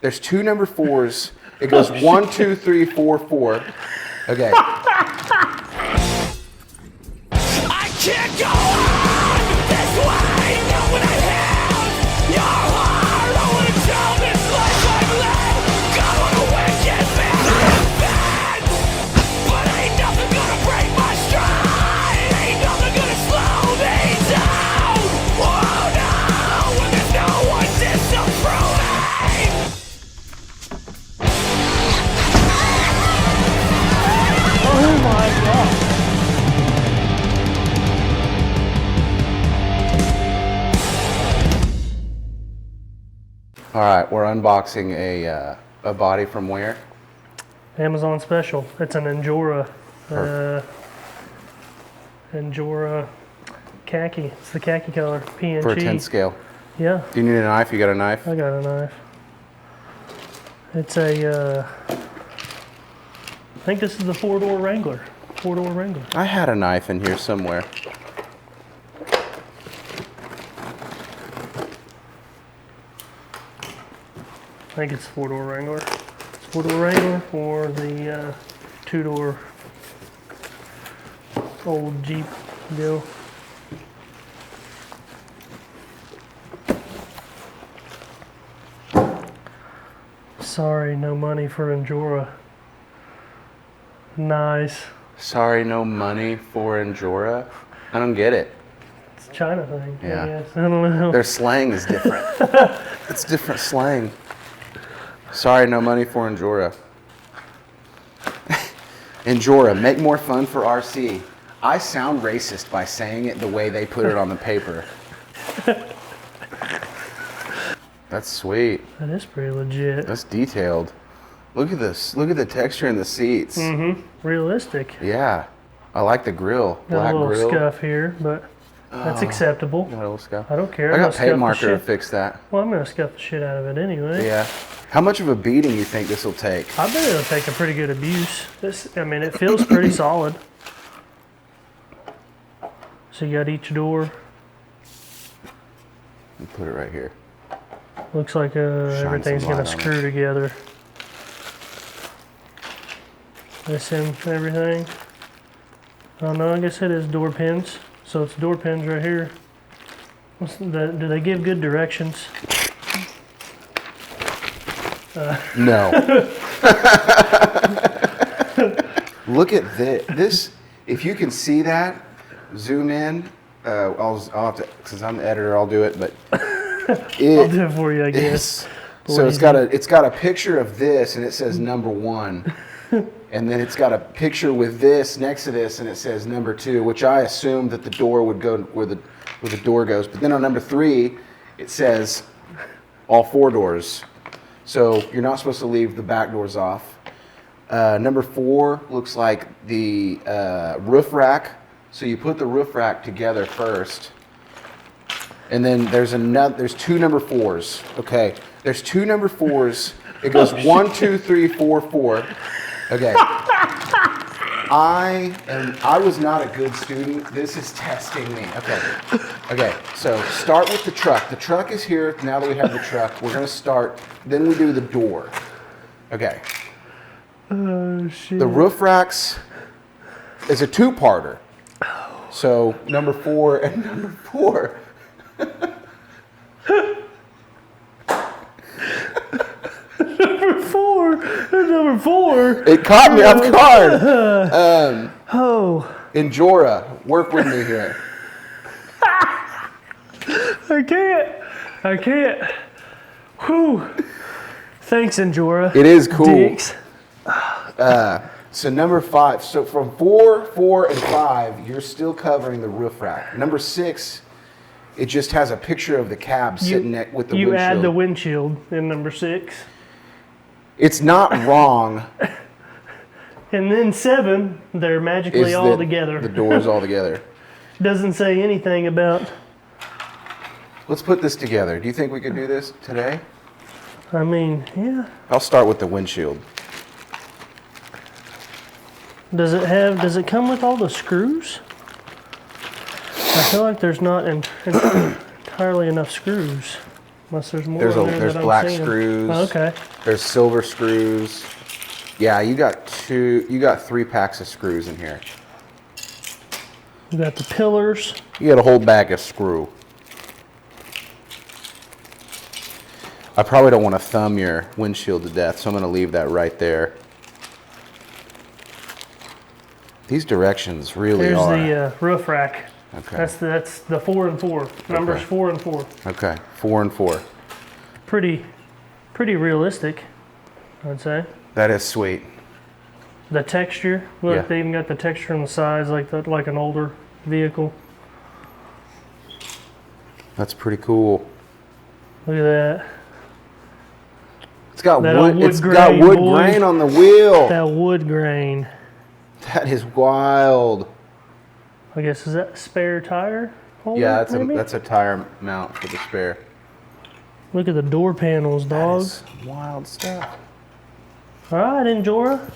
There's 2 number 4s. It goes 1, 2, 3, 4, 4. Okay. I can't go on this way. Not when I have your heart. I wanna tell this life I've led. God, what a wicked man I've been. But ain't nothing gonna break my stride. Ain't nothing gonna slow me down. Oh no, when there's no one disapproving. Oh my god. All right, we're unboxing a body from where? Amazon special. It's an INJORA. INJORA khaki. It's the khaki color. PNG. For a 10 scale. Yeah, Do you need a knife? You got a knife? I got a knife. It's a, I think this is the 4-door Wrangler. 4-door Wrangler. I had a knife in here somewhere. I think it's 4-door Wrangler. It's 4-door Wrangler for the 2-door old Jeep deal. Sorry, no money for INJORA. Nice. Sorry, no money for INJORA? I don't get it. It's a China thing, Yeah. I guess. I don't know. Their slang is different. It's different slang. Sorry, no money for INJORA. INJORA, make more fun for RC. I sound racist by saying it the way they put it on the paper. That's sweet. That is pretty legit. That's detailed. Look at this. Look at the texture in the seats. Realistic. Yeah. I like the grill. Got Black a little grill. scuff here, but that's acceptable. Got a little scuff. I don't care. I I'm got gonna scuff paint the marker to shit- fix that. Well, I'm gonna scuff the shit out of it anyway. Yeah. How much of a beating you think this will take? I bet it'll take a pretty good abuse. I mean, it feels pretty solid. So you got each door. I'll put it right here. Looks like everything's some gonna light on screw together. This and everything. I don't know, I guess it is door pins. So it's door pins right here. Do they give good directions? No. Look at this. This, if you can see that, zoom in. I'll have to, since I'm the editor, I'll do it. But I'll do it for you, I guess. so it's got a picture of this, and it says number 1, and then it's got a picture with this next to this, and it says number 2, which I assumed that the door would go where the door goes. But then on number 3, it says all 4 doors. So you're not supposed to leave the back doors off. Number 4 looks like the roof rack. So you put the roof rack together first. And then there's 2 number 4s. Okay, there's 2 number 4s. It goes 1, 2, 3, 4, 4. Okay. I was not a good student. This is testing me. Okay, so start with the truck. The truck is here. Now that we have the truck, we're going to start. Then we do the door. Okay. Oh, shit. The roof racks is a 2-parter. So number 4 and number 4. Number 4. It caught me off guard. Oh, INJORA, work with me here. I can't. Whew. Thanks, INJORA. It is cool. Dicks. So number 5. So from 4, 4, and 5, you're still covering the roof rack. Number 6, it just has a picture of the cab sitting with the You windshield. add the windshield in number 6. It's not wrong. And then 7, they're magically all together. The doors all together. Doesn't say anything about... Let's put this together. Do you think we could do this today? I mean, yeah. I'll start with the windshield. Does it come with all the screws? I feel like there's not entirely enough screws. Unless there's more. There's black screws. Oh, okay. There's silver screws. Yeah, you got 3 packs of screws in here. We got the pillars. You got a whole bag of screw. I probably don't want to thumb your windshield to death, so I'm going to leave that right there. These directions really are. There's the roof rack. Okay. That's the 4 and 4. Numbers Okay. 4 and 4. Okay, 4 and 4. Pretty realistic, I'd say. That is sweet. The texture. Look, Yeah. they even got the texture on the sides like an older vehicle. That's pretty cool. Look at that. It's got That wood. old It's wood got grain, wood boy. grain on the wheel. That wood grain. That is wild. I guess is that a spare tire holder? Yeah, maybe? that's a tire mount for the spare. Look at the door panels, dog. That's wild stuff. All right, Injora.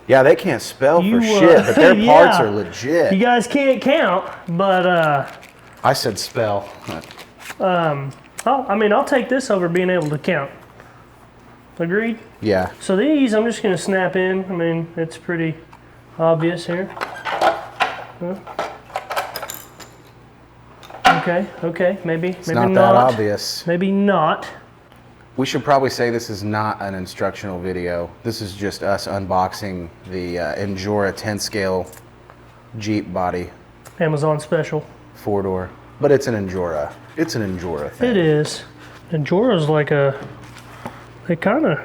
Yeah, they can't spell You, for shit, but their parts yeah. are legit. You guys can't count, but I said spell. I'll take this over being able to count. Agreed? Yeah. So these, I'm just going to snap in. I mean, it's pretty obvious here. Huh? Okay, maybe It's not that obvious. Maybe not. We should probably say this is not an instructional video. This is just us unboxing the INJORA 10 scale Jeep body Amazon special. 4-door. But it's an INJORA. It's an INJORA thing. It is. Injora's like they kind of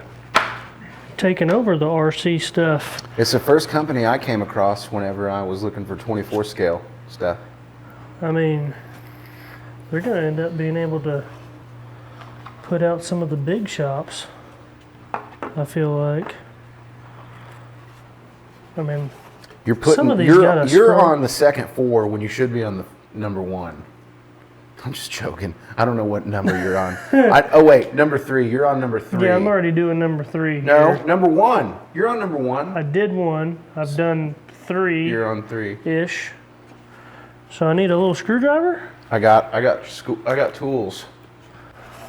taken over the RC stuff. It's the first company I came across whenever I was looking for 24 scale stuff. I mean, they're going to end up being able to put out some of the big shops, I feel like. I mean, You're putting some of these you're gotta on the second 4 when you should be on the number 1. I'm just joking. I don't know what number you're on. Oh wait, number 3. You're on number 3. yeah, I'm already doing number 3 No, here. number 1. You're on number 1. I did 1. I've done 3. You're on 3. Ish. So I need a little screwdriver? I got tools.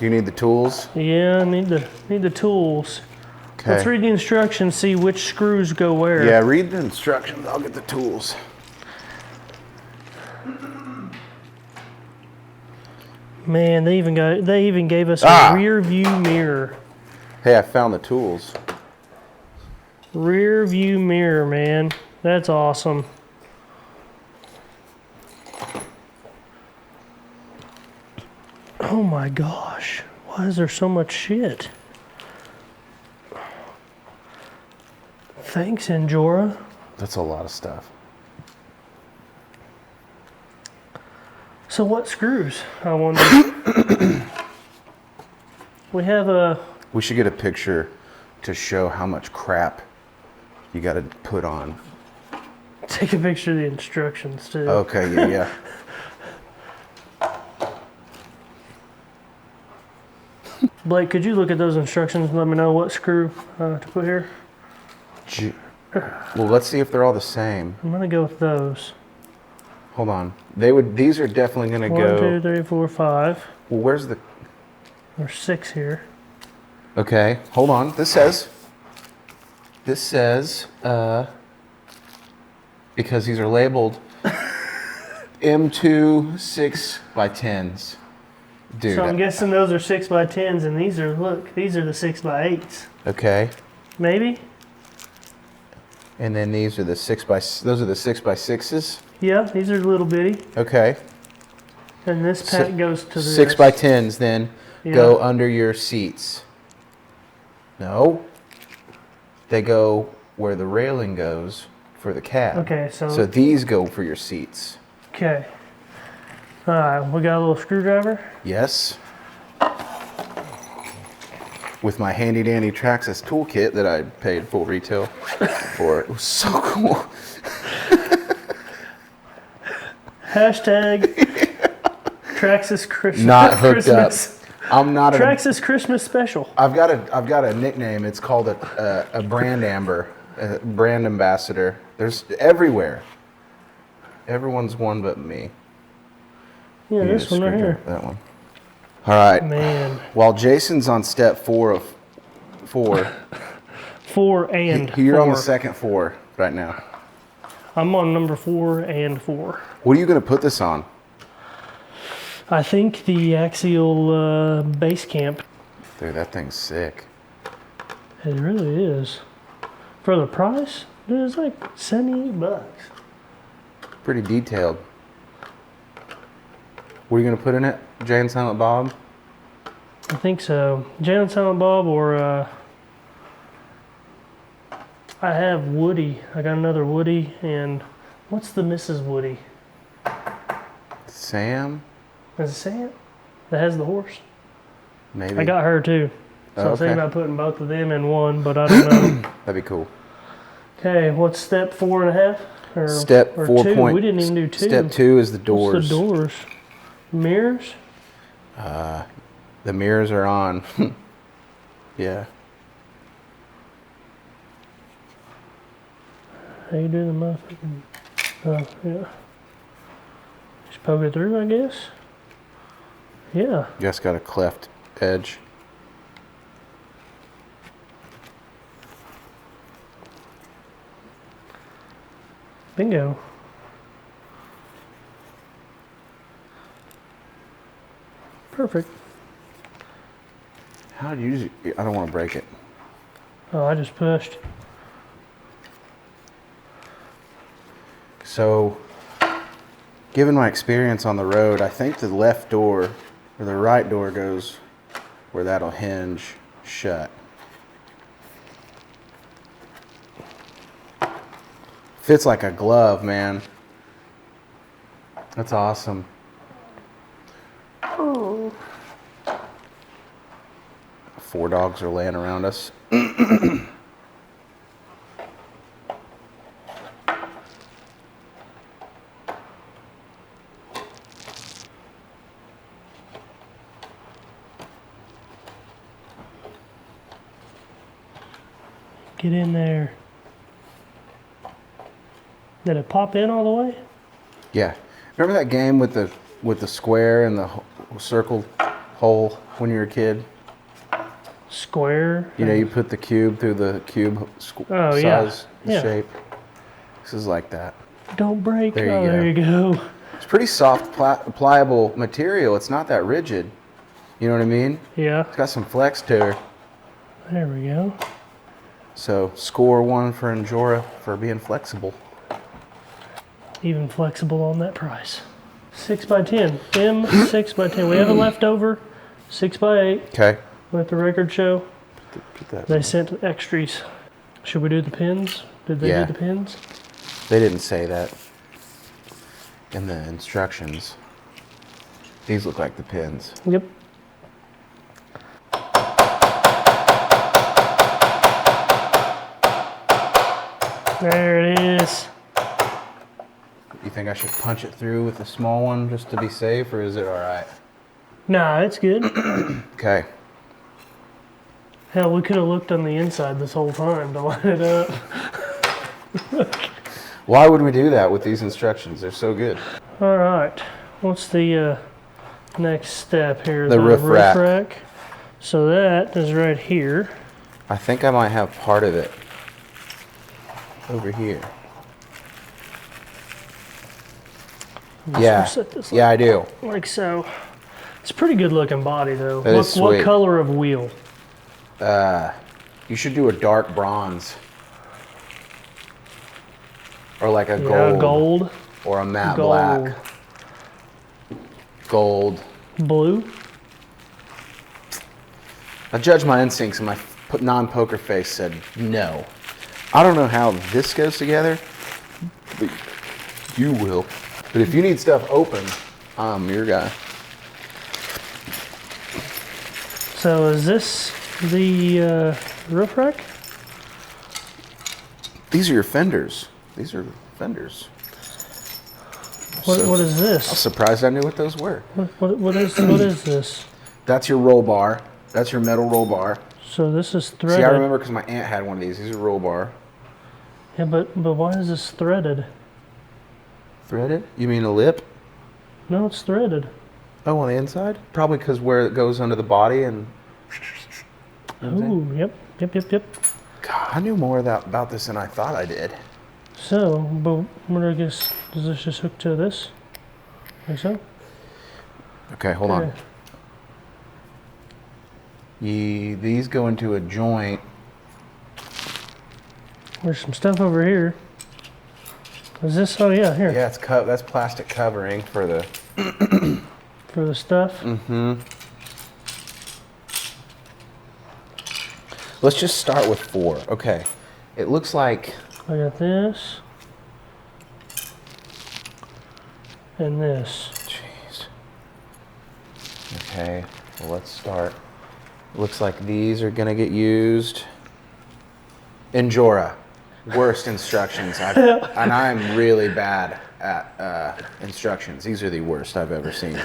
Do you need the tools? Yeah, I need the tools. Okay. Let's read the instructions, see which screws go where. Yeah, read the instructions. I'll get the tools. Man, they even gave us Ah! a rear view mirror. Hey, I found the tools. Rear view mirror, man. That's awesome. Oh my gosh. Why is there so much shit? Thanks, Injora. That's a lot of stuff. So what screws, I wonder? We have a... We should get a picture to show how much crap you got to put on. Take a picture of the instructions, too. Okay, yeah. Blake, could you look at those instructions and let me know what screw to put here? Well, let's see if they're all the same. I'm going to go with those. Hold on. These are definitely going to 1, go. 2, 3, 4, 5. Well, where's the... There's 6 here. Okay, hold on. This says, because these are labeled M2 6x10s. Dude. So I'm guessing those are 6x10s, and these are the 6x8s. Okay. Maybe? And then these are the 6x6s. Yeah, these are little bitty. Okay. And this pack goes to this. 6x10s then Yeah. go under your seats. No. They go where the railing goes for the cab. Okay, So these go for your seats. Okay. All right, we got a little screwdriver. Yes. With my handy dandy Traxxas toolkit that I paid full retail for. It was so cool. Hashtag Traxxas Christmas. Not hooked Christmas. up. I'm not Traxxas Christmas special. I've got a nickname. It's called a brand amber, a brand ambassador. There's everywhere. Everyone's one but me. Yeah, You this need a one right here. screwdriver, That one. All right. Man. While Jason's on step 4 of 4, 4 and you're 4. on the second 4 right now. I'm on number 4 and 4. What are you going to put this on? I think the axial base camp. Dude, that thing's sick. It really is. For the price, dude, it's like $78. Pretty detailed. What are you going to put in it? Jay and Silent Bob? I think so. Jay and Silent Bob, or I have Woody. I got another Woody, and what's the Mrs. Woody? Sam? Is it Sam? That has the horse? Maybe. I got her too. So I was okay. thinking about putting both of them in one, but I don't know. That'd be cool. Okay, what's step 4.5? Or, Step or 4 2? point. We didn't even do 2. Step 2 is the doors. What's the doors? Mirrors? The mirrors are on. Yeah. How you do the motherfucking... Oh, yeah. Just poke it through, I guess? Yeah. Just got a cleft edge. Bingo. Perfect. How do you use it? I don't want to break it. Oh, I just pushed. So, given my experience on the road, I think the left door or the right door goes where that'll hinge shut. Fits like a glove, man. That's awesome. Oh. 4 dogs are laying around us. Get in there. Did it pop in all the way? Yeah. Remember that game with the square and the circle hole when you were a kid? Square? You know, you put the cube through the cube Oh, yeah. size Yeah. shape. This is like that. Don't break. There you Oh, go. there you go. It's pretty soft, pliable material. It's not that rigid. You know what I mean? Yeah. It's got some flex to it. There we go. So score 1 for INJORA for being flexible. Even flexible on that price. 6x10. M 6x10. We have a leftover 6x8 Okay. with the record show. Put that. They sent extras. Should we do the pins? Did they Yeah. do the pins? They didn't say that in the instructions. These look like the pins. Yep. There it is. You think I should punch it through with the small one just to be safe, or is it all right? Nah, it's good. Okay. Hell, we could have looked on the inside this whole time to line it up. Why would we do that with these instructions? They're so good. All right. What's the next step here? The roof rack. So that is right here. I think I might have part of it over here. I'm just Yeah. gonna set this Yeah, I do. like so. It's a pretty good looking body though. That is What sweet. color of wheel? You should do a dark bronze. Or like a Yeah, gold. gold, Or a matte gold, black. Gold. blue. I judged my instincts and my non-poker face said no. I don't know how this goes together, but you will. But if you need stuff open, I'm your guy. So is this the roof rack? These are your fenders. These are fenders. What is I was this? surprised I knew what those were. What is this? That's your roll bar. That's your metal roll bar. So this is threaded. See, I remember because my aunt had one of these. These are roll bar. Yeah, but why is this threaded? Threaded? You mean a lip? No, it's threaded. Oh, on the inside? Probably because where it goes under the body and... Ooh, yep. God, I knew more about this than I thought I did. So, but where I guess, does this just hook to this? Like so? Okay, hold on. These go into a joint. There's some stuff over here. Is this? Oh yeah, here. Yeah, that's plastic covering for the... For the stuff? Mm-hmm. Let's just start with 4. Okay. It looks like... I got this. And this. Jeez. Okay, well, let's start. Looks like these are gonna get used. INJORA. Worst instructions. And I'm really bad at instructions. These are the worst I've ever seen.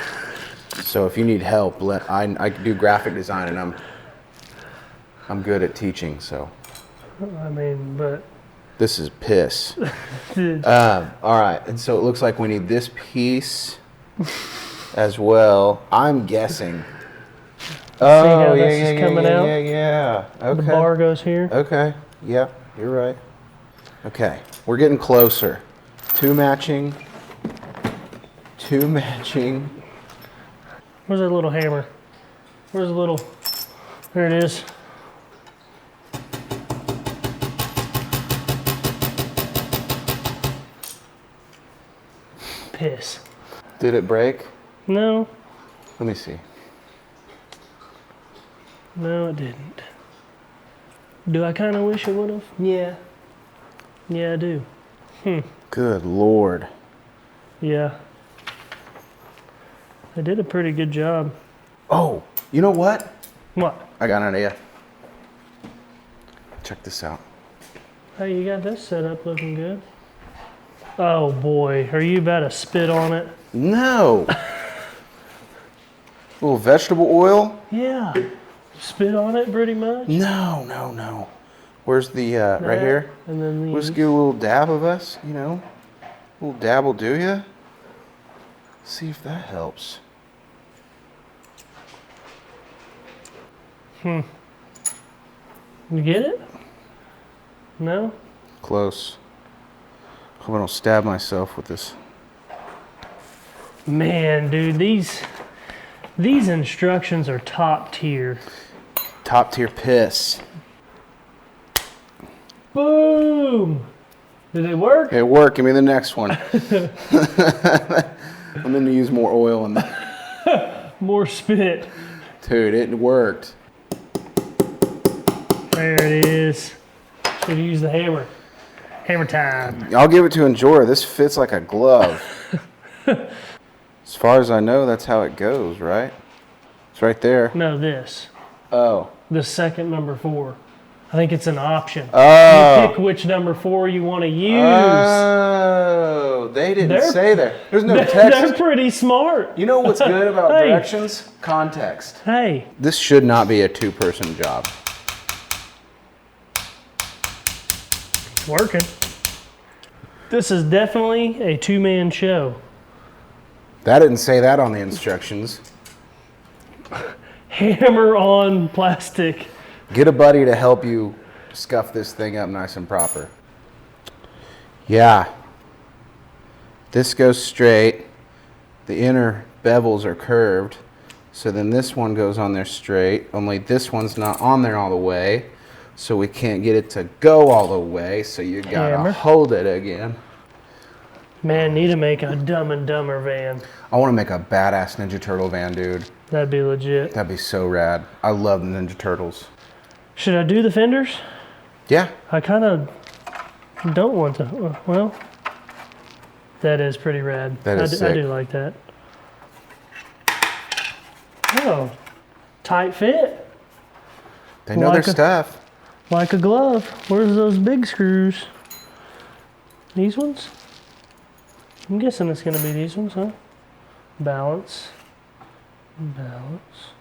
So if you need help, I do graphic design and I'm good at teaching, so. I mean, but... This is piss. Dude. All right, and so it looks like we need this piece as well. I'm guessing. Oh, See how yeah, this is coming out? Yeah. Okay. The bar goes here. Okay. Yep, you're right. Okay, we're getting closer. 2 matching. 2 matching. Where's that little hammer? Where's the little... There it is. Piss. Did it break? No. Let me see. No, it didn't. Do I kind of wish it would have? Yeah. Yeah, I do. Good Lord. Yeah. They did a pretty good job. Oh, you know what? What? I got an idea. Check this out. Hey, you got this set up looking good. Oh boy, are you about to spit on it? No. Little vegetable oil? Yeah. Spit on it pretty much? No. Where's the, right here? And then these. Let's give a little dab of us, you know? A little dab will do ya. See if that helps. You get it? No? Close. Hope I don't stab myself with this. Man, dude, these instructions are top tier. Top tier piss. Boom! Did it work? It worked. Give me the next one. I'm going to use more oil in that. More spit. Dude, it worked. There it is. Should use the hammer. Hammer time. I'll give it to INJORA. This fits like a glove. As far as I know, that's how it goes, right? It's right there. No, this. Oh. The second number 4. I think it's an option. Oh. You pick which number 4 you want to use. Oh, they didn't They're- say there. There's no They're text. pretty smart. You know what's good about Hey. directions? Context. Hey, This should not be a 2-person job. it's working. This is definitely a 2-man show. That didn't say that on the instructions. Hammer on plastic. Get a buddy to help you scuff this thing up nice and proper. Yeah. This goes straight. The inner bevels are curved. So then this one goes on there straight, only this one's not on there all the way. So we can't get it to go all the way, so you gotta Hammer. hold it again. Man, need to make a Dumb and Dumber van. I wanna make a badass Ninja Turtle van, dude. That'd be legit. That'd be so rad. I love the Ninja Turtles. Should I do the fenders? Yeah. I kind of don't want to. Well, that is pretty rad. That is I sick. do like that. Oh, tight fit. They know Like their a- stuff. Like a glove. Where's those big screws? These ones? I'm guessing it's going to be these ones, huh? Balance. Balance.